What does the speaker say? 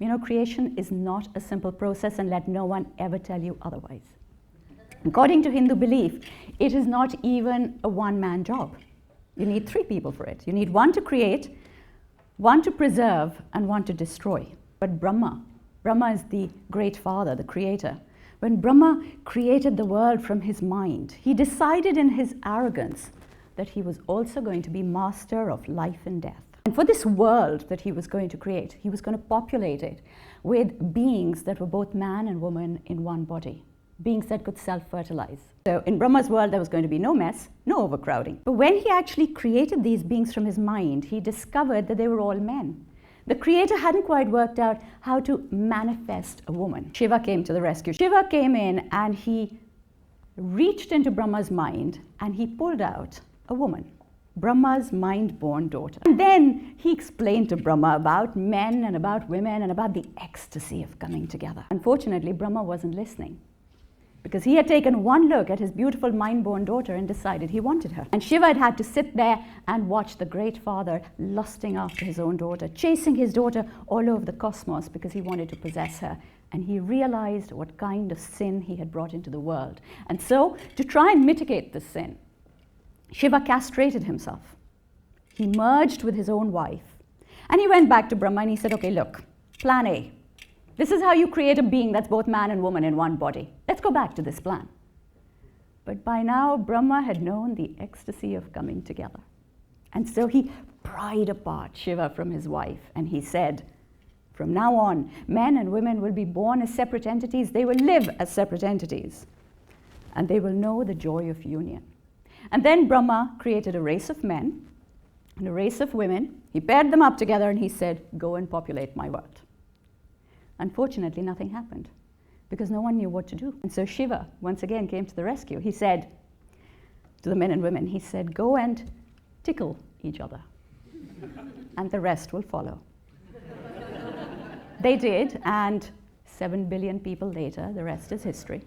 You know, creation is not a simple process, and let no one ever tell you otherwise. According to Hindu belief, it is not even a one-man job. You need three people for it. You need one to create, one to preserve, and one to destroy. But Brahma is the great father, the creator. When Brahma created the world from his mind, he decided in his arrogance that he was also going to be master of life and death. And for this world that he was going to create, he was going to populate it with beings that were both man and woman in one body, beings that could self-fertilize. So in Brahma's world, there was going to be no mess, no overcrowding. But when he actually created these beings from his mind, he discovered that they were all men. The creator hadn't quite worked out how to manifest a woman. Shiva came to the rescue. Shiva came in and he reached into Brahma's mind and he pulled out a woman, Brahma's mind-born daughter. And then he explained to Brahma about men and about women and about the ecstasy of coming together. Unfortunately, Brahma wasn't listening, because he had taken one look at his beautiful mind-born daughter and decided he wanted her. And Shiva had to sit there and watch the great father lusting after his own daughter, chasing his daughter all over the cosmos because he wanted to possess her. And he realized what kind of sin he had brought into the world. And so, to try and mitigate this sin, Shiva castrated himself. He merged with his own wife. And he went back to Brahma and he said, okay, look, plan A. This is how you create a being that's both man and woman in one body. Let's go back to this plan. But by now, Brahma had known the ecstasy of coming together. And so he pried apart Shiva from his wife. And he said, from now on, men and women will be born as separate entities. They will live as separate entities. And they will know the joy of union. And then Brahma created a race of men and a race of women. He paired them up together and he said, go and populate my world. Unfortunately, nothing happened because no one knew what to do. And so Shiva once again came to the rescue. He said to the men and women, he said, go and tickle each other and the rest will follow. They did, and 7 billion people later, the rest is history.